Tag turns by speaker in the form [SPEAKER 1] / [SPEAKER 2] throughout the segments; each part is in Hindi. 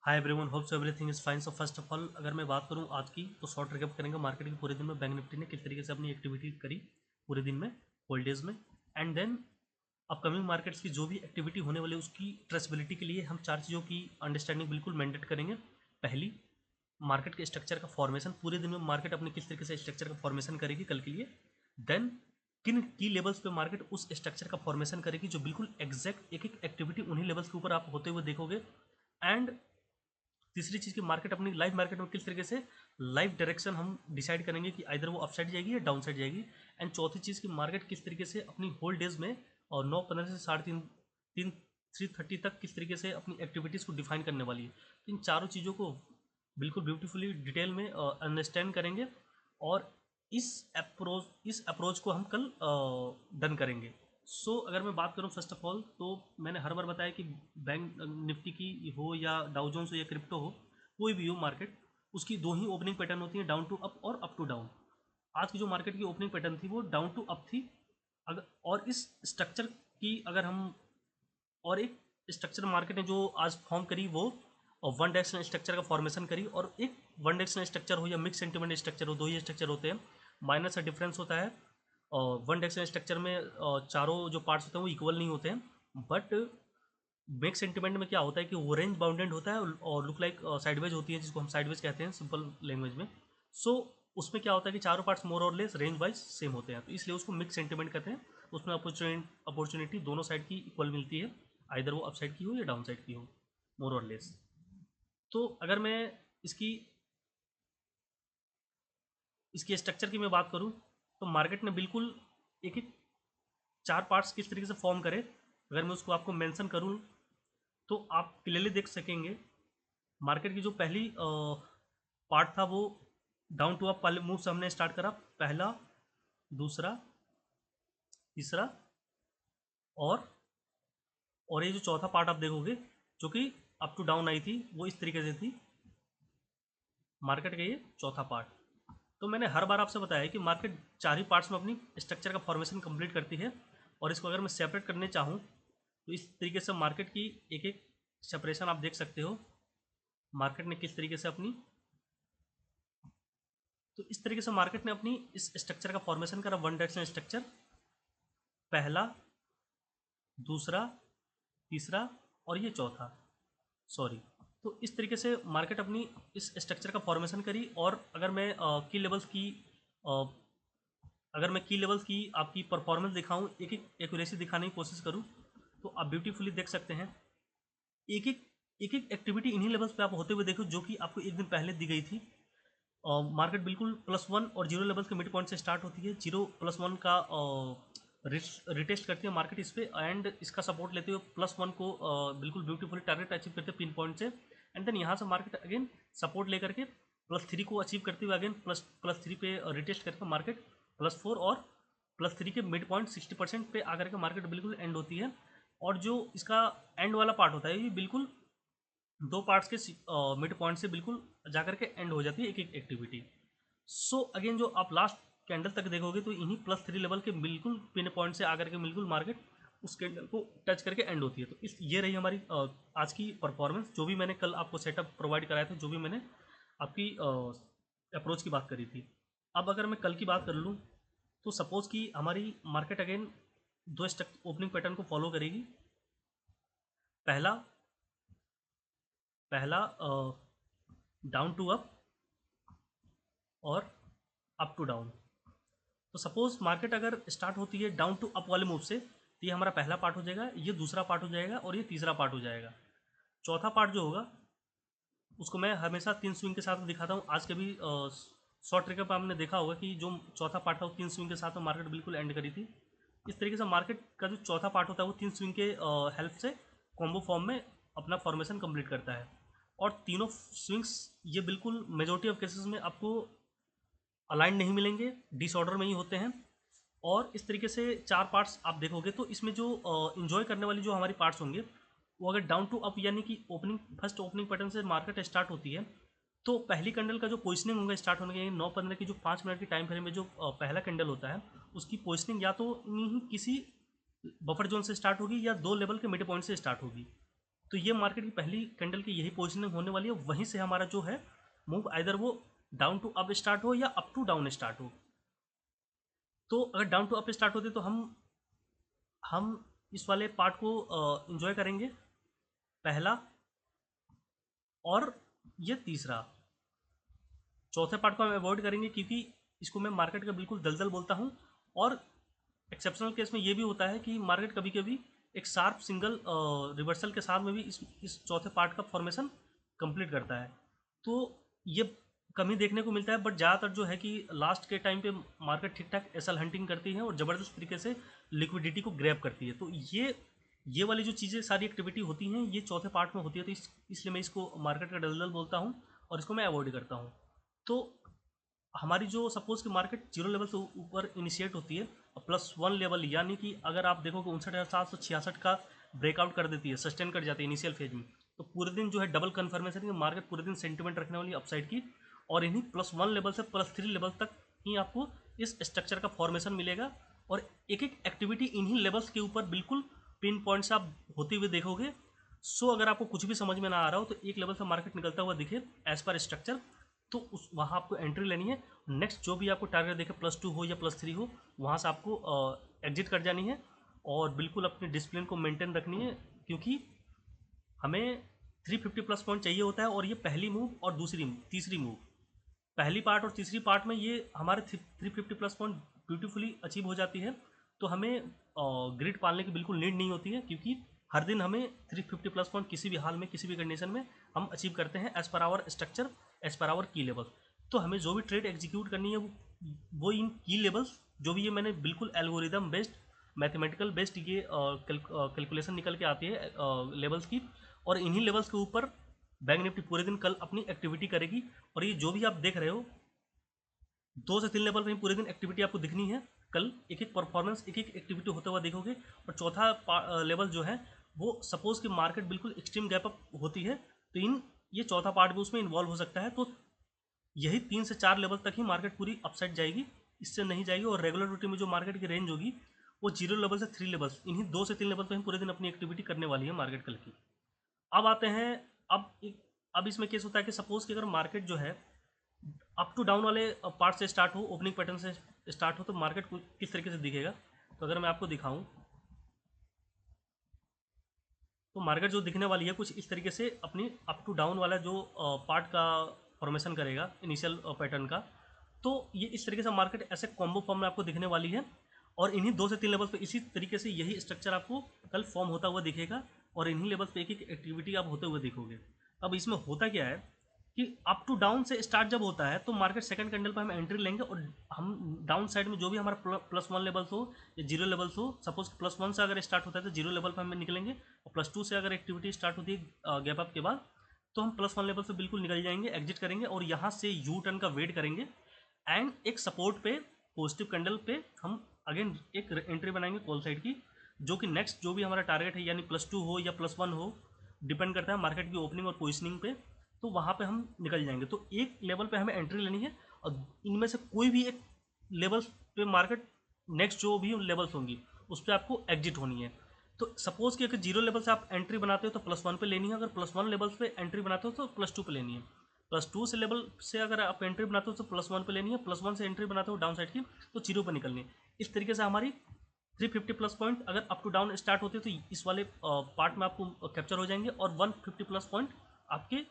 [SPEAKER 1] Hi everyone, hope so everything is fine. So first of all अगर मैं बात करूं आज की, तो शॉर्ट रिकैप करेंगे मार्केट की पूरे दिन में बैंक निफ्टी ने किस तरीके से अपनी एक्टिविटी करी पूरे दिन में, होल्डेज में। एंड देन अपकमिंग मार्केट्स की जो भी एक्टिविटी होने वाली है उसकी ट्रेसेबिलिटी के लिए हम चार चीज़ों की अंडरस्टैंडिंग बिल्कुल मैंडेट करेंगे। पहली, मार्केट के स्ट्रक्चर का फॉर्मेशन, पूरे दिन में मार्केट अपने किस तरीके से स्ट्रक्चर का फॉर्मेशन करेगी कल के लिए। देन किन की लेवल्स पे मार्केट उस स्ट्रक्चर का फॉर्मेशन करेगी, जो बिल्कुल एग्जैक्ट एक एक एक्टिविटी उन्हीं लेवल्स के ऊपर आप होते हुए देखोगे। एंड तीसरी चीज़ की मार्केट अपनी लाइव मार्केट में किस तरीके से लाइव डायरेक्शन हम डिसाइड करेंगे कि आइधर वो अपसाइड जाएगी या डाउन साइड जाएगी। एंड चौथी चीज़ की मार्केट किस तरीके से अपनी होल डेज में और 9:15 से 3:30 3:30 तक किस तरीके से अपनी एक्टिविटीज़ को डिफाइन करने वाली है। इन चारों चीज़ों को बिल्कुल ब्यूटीफुली डिटेल में अंडरस्टैंड करेंगे और इस अप्रोच को हम कल डन करेंगे। सो अगर मैं बात करूं फर्स्ट ऑफ ऑल, तो मैंने हर बार बताया कि बैंक निफ्टी की हो या डाउ जोन्स हो या क्रिप्टो हो, कोई भी हो मार्केट, उसकी दो ही ओपनिंग पैटर्न होती है, डाउन टू अप और अप टू डाउन। आज की जो मार्केट की ओपनिंग पैटर्न थी वो डाउन टू अप थी। अगर और इस स्ट्रक्चर की अगर हम और एक स्ट्रक्चर मार्केट ने जो आज फॉर्म करी वो वन डायरेक्शनल स्ट्रक्चर का फॉर्मेशन करी। और एक वन डायरेक्शनल स्ट्रक्चर हो या मिक्स सेंटिमेंट स्ट्रक्चर हो, दो ही स्ट्रक्चर होते हैं, माइनर सा डिफरेंस होता है। वन डायरेक्शनल स्ट्रक्चर में चारों जो पार्ट्स होते हैं वो इक्वल नहीं होते हैं, बट मिक्स सेंटिमेंट में क्या होता है कि वो रेंज बाउंडेड होता है और लुक लाइक साइडवेज होती है, जिसको हम साइडवेज कहते हैं सिंपल लैंग्वेज में। सो उसमें क्या होता है कि चारों पार्ट्स मोर और लेस रेंज वाइज सेम होते हैं, तो इसलिए उसको मिक्स सेंटिमेंट कहते हैं। उसमें अपॉर्चुनिटी दोनों साइड की इक्वल मिलती है, आइदर वो अप साइड की हो या डाउन साइड की हो, मोर और लेस। तो अगर मैं इसकी इसकी स्ट्रक्चर की मैं बात करूं, तो मार्केट ने बिल्कुल एक एक चार पार्ट्स किस तरीके से फॉर्म करे, अगर मैं उसको आपको मेंशन करूं तो आप क्लियरली देख सकेंगे। मार्केट की जो पहली पार्ट था वो डाउन टू अप वाले मूव से हमने स्टार्ट करा, पहला, दूसरा, तीसरा और ये जो चौथा पार्ट आप देखोगे जो कि अप टू डाउन आई थी, वो इस तरीके से थी मार्केट का ये चौथा पार्ट। तो मैंने हर बार आपसे बताया कि मार्केट चार ही पार्ट्स में अपनी स्ट्रक्चर का फॉर्मेशन कंप्लीट करती है। और इसको अगर मैं सेपरेट करने चाहूँ तो इस तरीके से मार्केट की एक एक सेपरेशन आप देख सकते हो, मार्केट ने किस तरीके से अपनी, तो इस तरीके से मार्केट ने अपनी इस स्ट्रक्चर का फॉर्मेशन करा, वन डायरेक्शनल स्ट्रक्चर, पहला, दूसरा, तीसरा और ये चौथा, सॉरी। तो इस तरीके से मार्केट अपनी इस स्ट्रक्चर का फॉर्मेशन करी। और अगर मैं की लेवल्स की अ, अगर मैं की लेवल्स की आपकी परफॉर्मेंस दिखाऊं, एक एक एक्यूरेसी दिखाने की कोशिश करूं, तो आप ब्यूटीफुली देख सकते हैं। एक एक एक्टिविटी इन्हीं लेवल्स पे आप होते हुए देखो जो कि आपको एक दिन पहले दी गई थी। मार्केट बिल्कुल +1 और 0 लेवल्स के मिड पॉइंट से स्टार्ट होती है, 0+1 का रिटेस्ट करती है मार्केट इस पे, एंड इसका सपोर्ट लेते हुए +1 को बिल्कुल ब्यूटीफुल टारगेट अचीव करते हैं पिन पॉइंट से। एंड देन यहाँ से मार्केट अगेन सपोर्ट लेकर के +3 को अचीव करते हुए अगेन प्लस 3 पे रिटेस्ट करके मार्केट +4 और +3 के मिड पॉइंट 60% पे आकर के मार्केट बिल्कुल एंड होती है। और जो इसका एंड वाला पार्ट होता है ये बिल्कुल दो पार्ट्स के मिड पॉइंट से बिल्कुल जाकर के एंड हो जाती है एक एक एक्टिविटी। सो अगेन जो आप लास्ट कैंडल तक देखोगे तो इन्हीं +3 लेवल के बिल्कुल पिन पॉइंट से आकर के बिल्कुल मार्केट उस कैंडल को टच करके एंड होती है। तो इस ये रही हमारी आज की परफॉर्मेंस, जो भी मैंने कल आपको सेटअप प्रोवाइड कराया था, जो भी मैंने आपकी अप्रोच की बात करी थी। अब अगर मैं कल की बात कर लूँ, तो सपोज़ कि हमारी मार्केट अगेन दो स्टक ओपनिंग पैटर्न को फॉलो करेगी। पहला पहला डाउन टू अप और अप टू डाउन। तो सपोज मार्केट अगर स्टार्ट होती है डाउन टू अप वाले मूव से, तो ये हमारा पहला पार्ट हो जाएगा, ये दूसरा पार्ट हो जाएगा और ये तीसरा पार्ट हो जाएगा। चौथा पार्ट जो होगा उसको मैं हमेशा 3 स्विंग के साथ दिखाता हूँ। आज के भी शॉर्ट ट्रिकर पर हमने देखा होगा कि जो चौथा पार्ट था वो 3 स्विंग के साथ में मार्केट बिल्कुल एंड करी थी। इस तरीके से मार्केट का जो चौथा पार्ट होता है वो 3 स्विंग के हेल्प से कॉम्बो फॉर्म में अपना फॉर्मेशन कंप्लीट करता है। और तीनों स्विंग्स ये बिल्कुल मेजोरिटी ऑफ केसेस में आपको अलाइन नहीं मिलेंगे, डिसऑर्डर में ही होते हैं। और इस तरीके से चार पार्ट्स आप देखोगे तो इसमें जो इन्जॉय करने वाली जो हमारी पार्ट्स होंगे, वो अगर डाउन टू अप यानी कि ओपनिंग फर्स्ट ओपनिंग पैटर्न से मार्केट स्टार्ट होती है, तो पहली कैंडल का जो पोजिशनिंग होगा स्टार्ट होने के 9:15 की जो 5 मिनट की टाइम फ्रेम में जो पहला कैंडल होता है, उसकी पोजिशनिंग या तो नहीं किसी बफर जोन से स्टार्ट होगी या दो लेवल के मिड पॉइंट से स्टार्ट होगी। तो ये मार्केट की पहली कैंडल की यही पोजिशनिंग होने वाली है। वहीं से हमारा जो है मूव आइदर वो डाउन टू अप स्टार्ट हो या अप टू डाउन स्टार्ट हो। तो अगर डाउन टू अप स्टार्ट होते तो हम इस वाले पार्ट को एंजॉय करेंगे, पहला, और ये तीसरा। चौथे पार्ट को हम अवॉइड करेंगे क्योंकि इसको मैं मार्केट का बिल्कुल दलदल बोलता हूँ। और एक्सेप्शनल केस में ये भी होता है कि मार्केट कभी कभी एक शार्प सिंगल रिवर्सल के साथ में भी इस चौथे पार्ट का फॉर्मेशन कंप्लीट करता है। तो ये कमी देखने को मिलता है, बट ज़्यादातर जो है कि लास्ट के टाइम पे मार्केट ठीक ठाक एसएल हंटिंग करती है और ज़बरदस्त तरीके से लिक्विडिटी को ग्रैब करती है। तो ये वाली जो चीज़ें सारी एक्टिविटी होती हैं ये चौथे पार्ट में होती है। तो इसलिए मैं इसको मार्केट का दलदल बोलता हूँ और इसको मैं अवॉइड करता हूँ। तो हमारी जो सपोज की मार्केट जीरो लेवल से ऊपर इनिशिएट होती है +1 लेवल, यानी कि अगर आप देखोगे 59,766 का ब्रेकआउट कर देती है, सस्टेन कर जाती है इनिशियल फेज में, तो पूरे दिन जो है डबल कन्फर्मेशन की मार्केट पूरे दिन सेंटिमेंट रखने वाली अपसाइड की। और इन्हीं +1 लेवल से +3 लेवल तक ही आपको इस स्ट्रक्चर का फॉर्मेशन मिलेगा। और एक एक एक्टिविटी इन्हीं लेवल्स के ऊपर बिल्कुल पिन पॉइंट से आप होते हुए देखोगे। सो अगर आपको कुछ भी समझ में ना आ रहा हो तो एक लेवल से मार्केट निकलता हुआ दिखे एज पर स्ट्रक्चर, तो उस वहाँ आपको एंट्री लेनी है। नेक्स्ट जो भी आपको टारगेट देखे +2 हो या +3 हो, वहाँ से आपको एग्जिट कर जानी है और बिल्कुल अपनी डिसिप्लिन को मेंटेन रखनी है, क्योंकि हमें 350 प्लस पॉइंट चाहिए होता है। और ये पहली मूव और तीसरी मूव, पहली पार्ट और तीसरी पार्ट में ये हमारे 350 प्लस पॉइंट ब्यूटीफुली अचीव हो जाती है। तो हमें ग्रिड पालने की बिल्कुल नीड नहीं होती है, क्योंकि हर दिन हमें 350 प्लस पॉइंट किसी भी हाल में किसी भी कंडीशन में हम अचीव करते हैं as per our structure, as per our की लेवल। तो हमें जो भी ट्रेड एग्जीक्यूट करनी है वो इन की लेवल्स, जो भी ये मैंने बिल्कुल एल्गोरिदम बेस्ड, मैथमेटिकल बेस्ड ये कैलकुलेशन निकल के आती है लेवल्स की, और इन्हीं लेवल्स के ऊपर बैंक निफ्टी पूरे दिन कल अपनी एक्टिविटी करेगी। और ये जो भी आप देख रहे हो 2 से 3 लेवल पे पूरे दिन एक्टिविटी आपको दिखनी है। कल एक एक परफॉर्मेंस, एक एक एक्टिविटी होता हुआ देखोगे। और चौथा लेवल जो है वो सपोज कि मार्केट बिल्कुल एक्सट्रीम गैप अप होती है, तो ये चौथा पार्ट भी उसमें इन्वॉल्व हो सकता है। तो यही 3 से 4 लेवल तक ही मार्केट पूरी अपसाइड जाएगी, इससे नहीं जाएगी। और रेगुलर रूटीन में जो मार्केट की रेंज होगी वो 0 लेवल से 3 लेवल, इन्हीं 2 से 3 लेवल पर ही पूरे दिन अपनी एक्टिविटी करने वाली है मार्केट कल की। अब आते हैं, अब इसमें केस होता है कि सपोज कि अगर मार्केट जो है अप टू डाउन वाले पार्ट से स्टार्ट हो, ओपनिंग पैटर्न से स्टार्ट हो, तो मार्केट किस तरीके से दिखेगा। तो अगर मैं आपको दिखाऊं तो मार्केट जो दिखने वाली है कुछ इस तरीके से अपनी अप टू डाउन वाला जो पार्ट का फॉर्मेशन करेगा इनिशियल पैटर्न का। तो ये इस तरीके से मार्केट ऐसे कॉम्बो फॉर्म में आपको दिखने वाली है। और इन्हीं 2 से 3 लेवल पे इसी तरीके से यही स्ट्रक्चर आपको कल फॉर्म होता हुआ दिखेगा और इन्हीं लेवल पे एक एक एक्टिविटी आप होते हुए देखोगे। अब इसमें होता क्या है कि अप टू डाउन से स्टार्ट जब होता है तो मार्केट सेकंड कैंडल पर हम एंट्री लेंगे और हम डाउन साइड में जो भी हमारा +1 लेवल्स हो या 0 लेवल्स हो, सपोज +1 से अगर स्टार्ट होता है तो 0 लेवल पर हम निकलेंगे, और +2 से अगर एक्टिविटी स्टार्ट होती है गैप अप के बाद, तो हम +1 लेवल से बिल्कुल निकल जाएंगे, एग्जिट करेंगे और यहाँ से यू टर्न का वेट करेंगे। एंड एक सपोर्ट पे पॉजिटिव कैंडल पे हम अगेन एक एंट्री बनाएंगे कॉल साइड की, जो कि नेक्स्ट जो भी हमारा टारगेट है यानी +2 हो या +1 हो, डिपेंड करता है मार्केट की ओपनिंग और पोजिशनिंग पे, तो वहाँ पे हम निकल जाएंगे। तो एक लेवल पे हमें एंट्री लेनी है और इनमें से कोई भी एक लेवल पे मार्केट नेक्स्ट जो भी लेवल्स होंगी उस पर आपको एग्जिट होनी है। तो सपोज कि अगर 0 लेवल से आप एंट्री बनाते हो तो +1 पे लेनी है, अगर +1 लेवल्स पे एंट्री बनाते हो तो +2 पे लेनी है, +2 से लेवल से अगर आप एंट्री बनाते हो तो +1 पे लेनी है, +1 से एंट्री बनाते हो डाउन साइड की तो 0 पे निकलनी है। इस तरीके से हमारी 350 प्लस पॉइंट अगर अप टू डाउन स्टार्ट होते तो इस वाले पार्ट में आपको कैप्चर हो जाएंगे, और 150 प्लस पॉइंट आपके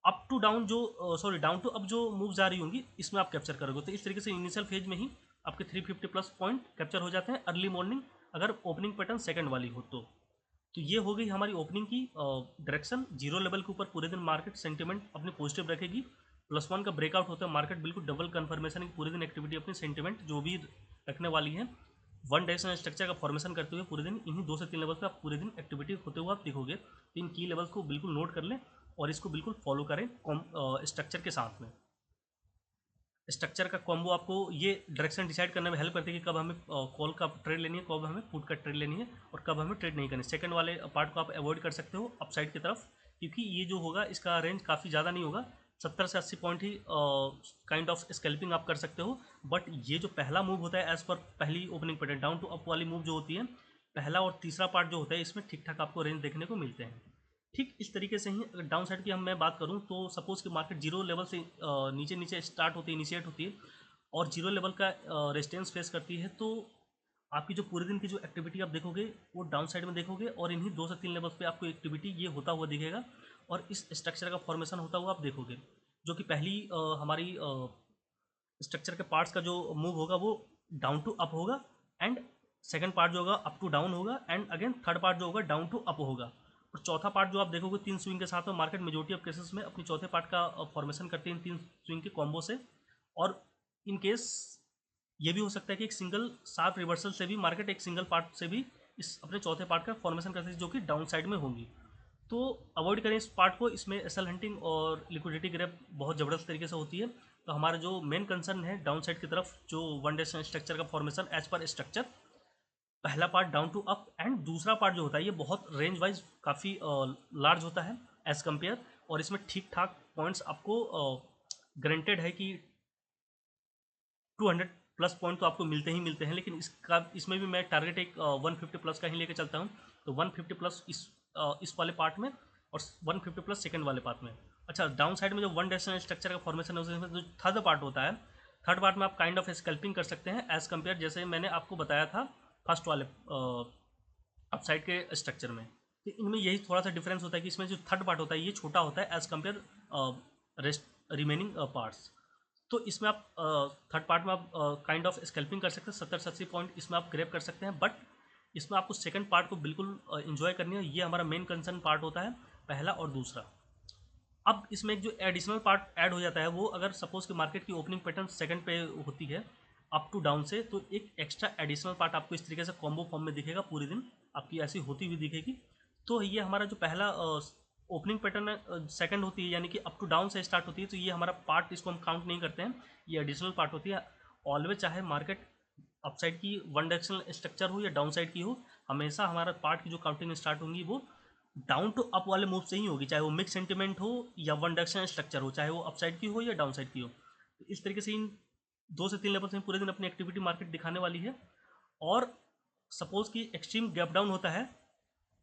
[SPEAKER 1] अप टू डाउन जो सॉरी डाउन टू अप जो मूव्स आ रही होंगी इसमें आप कैप्चर करोगे। तो इस तरीके से इनिशियल फेज में ही आपके 350 प्लस पॉइंट कैप्चर हो जाते हैं अर्ली मॉर्निंग, अगर ओपनिंग पैटर्न सेकंड वाली हो तो ये हो गई हमारी ओपनिंग की डायरेक्शन। 0 लेवल के ऊपर पूरे दिन मार्केट सेंटिमेंट अपनी पॉजिटिव रखेगी, +1 का ब्रेकआउट होता है मार्केट बिल्कुल डबल कन्फर्मेशन की पूरे दिन एक्टिविटी अपनी सेंटिमेंट जो भी रखने वाली है वन डायरेक्शनल स्ट्रक्चर का फॉर्मेशन करते हुए पूरे दिन इन्हीं 2 से 3 लेवल पे आप पूरे दिन एक्टिविटी होते हुए आप देखोगे। तो इन की लेवल्स को बिल्कुल नोट कर लें और इसको बिल्कुल फॉलो करें स्ट्रक्चर के साथ में। स्ट्रक्चर का कॉम्बो आपको ये डायरेक्शन डिसाइड करने में हेल्प करती है कि कब हमें कॉल का ट्रेड लेनी है, कब हमें पुट का ट्रेड लेनी है और कब हमें ट्रेड नहीं करनी। सेकंड वाले पार्ट को आप अवॉइड कर सकते हो अपसाइड की तरफ, क्योंकि ये जो होगा इसका रेंज काफ़ी ज़्यादा नहीं होगा, 70 से 80 पॉइंट ही काइंड ऑफ स्कैल्पिंग आप कर सकते हो। बट ये जो पहला मूव होता है एज पर पहली opening pattern down to up वाली मूव जो होती है, पहला और तीसरा पार्ट जो होता है इसमें ठीक ठाक आपको रेंज देखने को मिलते हैं। ठीक इस तरीके से ही अगर डाउन साइड की मैं बात करूं तो सपोज़ कि मार्केट जीरो लेवल से नीचे नीचे स्टार्ट होती है, इनिशिएट होती है और जीरो लेवल का रेजिस्टेंस फेस करती है, तो आपकी जो पूरे दिन की जो एक्टिविटी आप देखोगे वो डाउन साइड में देखोगे और इन्हीं 2 से 3 लेवल्स पे आपको एक्टिविटी ये होता हुआ दिखेगा और इस स्ट्रक्चर का फॉर्मेशन होता हुआ आप देखोगे, जो कि पहली हमारी स्ट्रक्चर के पार्ट्स का जो मूव होगा वो डाउन टू अप होगा एंड सेकंड पार्ट जो होगा अप टू डाउन होगा एंड अगेन थर्ड पार्ट जो होगा डाउन टू अप होगा और चौथा पार्ट जो आप देखोगे 3 स्विंग के साथ में मार्केट मेजोरिटी ऑफ केसेस में अपनी चौथे पार्ट का फॉर्मेशन करते हैं इन 3 स्विंग के कॉम्बो से। और इन केस ये भी हो सकता है कि एक सिंगल शार्प रिवर्सल से भी मार्केट एक सिंगल पार्ट से भी इस अपने चौथे पार्ट का फॉर्मेशन करती है जो कि डाउन साइड में होंगी। तो अवॉइड करें इस पार्ट को, इसमें एसएल हंटिंग और लिक्विडिटी ग्रैब बहुत ज़बरदस्त तरीके से होती है। तो हमारा जो मेन कंसर्न है डाउन साइड की तरफ जो वन डायरेक्शनल स्ट्रक्चर का फॉर्मेशन एज पर स्ट्रक्चर, पहला part down to up and दूसरा पार्ट जो होता है ये बहुत रेंज वाइज काफ़ी लार्ज होता है एज कम्पेयर, और इसमें ठीक ठाक पॉइंट्स आपको गारंटेड है कि 200 प्लस पॉइंट तो आपको मिलते ही मिलते हैं, लेकिन इसमें भी मैं टारगेट एक 150 प्लस का ही लेके चलता हूँ। तो 150 प्लस इस वाले पार्ट में और 150 प्लस सेकंड वाले पार्ट में। अच्छा, डाउन साइड में जो वन डायरेक्शनल स्ट्रक्चर का फॉर्मेशन है उसमें जो थर्ड पार्ट होता है, थर्ड पार्ट में आप काइंड ऑफ स्कैल्पिंग कर सकते हैं एज कम्पेयर, जैसे मैंने आपको बताया था फर्स्ट वाले अपसाइड के स्ट्रक्चर में। तो इनमें यही थोड़ा सा डिफरेंस होता है कि इसमें जो थर्ड पार्ट होता है ये छोटा होता है as compare rest remaining parts. तो इसमें आप थर्ड पार्ट में आप काइंड ऑफ स्कैल्पिंग कर सकते हैं, 70-80 पॉइंट इसमें आप ग्रैब कर सकते हैं, बट इसमें आपको सेकंड पार्ट को बिल्कुल इन्जॉय करनी है। ये हमारा मेन कंसर्न पार्ट होता है, पहला और दूसरा। अब इसमें एक जो एडिशनल पार्ट ऐड हो जाता है वो, अगर सपोज कि मार्केट की ओपनिंग पैटर्न सेकंड पे होती है अप टू डाउन से, तो एक एक्स्ट्रा एडिशनल पार्ट आपको इस तरीके से कॉम्बो फॉर्म में दिखेगा, पूरे दिन आपकी ऐसी होती हुई दिखेगी। तो ये हमारा जो पहला ओपनिंग पैटर्न सेकंड होती है यानी कि अप टू डाउन से स्टार्ट होती है, तो ये हमारा पार्ट, इसको हम काउंट नहीं करते हैं, ये एडिशनल पार्ट होती है। ऑलवेज चाहे मार्केट अपसाइड की वन डायरेक्शनल स्ट्रक्चर हो या डाउन साइड की हो, हमेशा हमारा पार्ट की जो काउंटिंग स्टार्ट होंगी वो डाउन टू अप वाले मूव से ही होगी, चाहे वो मिक्स सेंटिमेंट हो या वन डायरेक्शनल स्ट्रक्चर हो, चाहे वो अपसाइड की हो या डाउन साइड की हो। तो इस तरीके से इन 2 से 3 लेवल से पूरे दिन अपनी एक्टिविटी मार्केट दिखाने वाली है। और सपोज कि एक्सट्रीम गैप डाउन होता है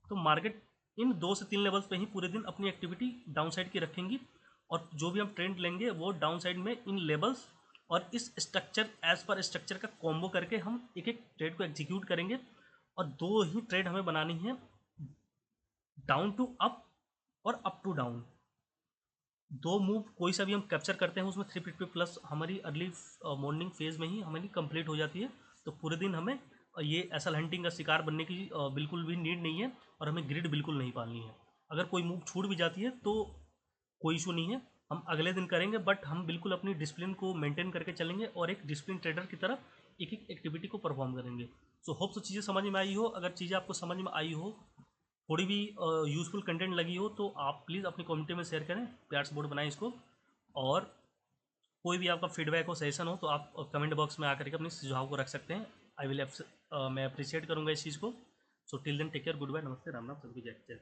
[SPEAKER 1] तो मार्केट इन 2 से 3 लेवल्स पे ही पूरे दिन अपनी एक्टिविटी डाउन साइड की रखेंगी और जो भी हम ट्रेंड लेंगे वो डाउन साइड में इन लेवल्स और इस स्ट्रक्चर एज पर स्ट्रक्चर का कॉम्बो करके हम एक एक ट्रेड को एग्जीक्यूट करेंगे। और 2 ही ट्रेड हमें बनानी है, डाउन टू अप और अप टू डाउन। 2 मूव कोई सा भी हम कैप्चर करते हैं उसमें 350 प्लस हमारी अर्ली मॉर्निंग फेज में ही हमारी कंप्लीट हो जाती है। तो पूरे दिन हमें ये एसल हंटिंग का शिकार बनने की बिल्कुल भी नीड नहीं है और हमें ग्रिड बिल्कुल नहीं पालनी है। अगर कोई मूव छूट भी जाती है तो कोई इशू नहीं है, हम अगले दिन करेंगे, बट हम बिल्कुल अपनी डिसिप्लिन को मेंटेन करके चलेंगे और एक डिसिप्लिन ट्रेडर की तरह एक एक एक्टिविटी को परफॉर्म करेंगे। सो होप सो चीज़ें समझ में आई हो। अगर चीज़ें आपको समझ में आई हो, थोड़ी भी यूज़फुल कंटेंट लगी हो, तो आप प्लीज़ अपनी कम्युनिटी में शेयर करें, प्यार से बोर्ड बनाएं इसको। और कोई भी आपका फीडबैक हो, सजेशन हो, तो आप कमेंट बॉक्स में आकर के अपने सुझाव को रख सकते हैं। मैं अप्रिशिएट करूँगा इस चीज़ को। So till then take care, good bye, नमस्ते, राम राम, सबकी जय जय।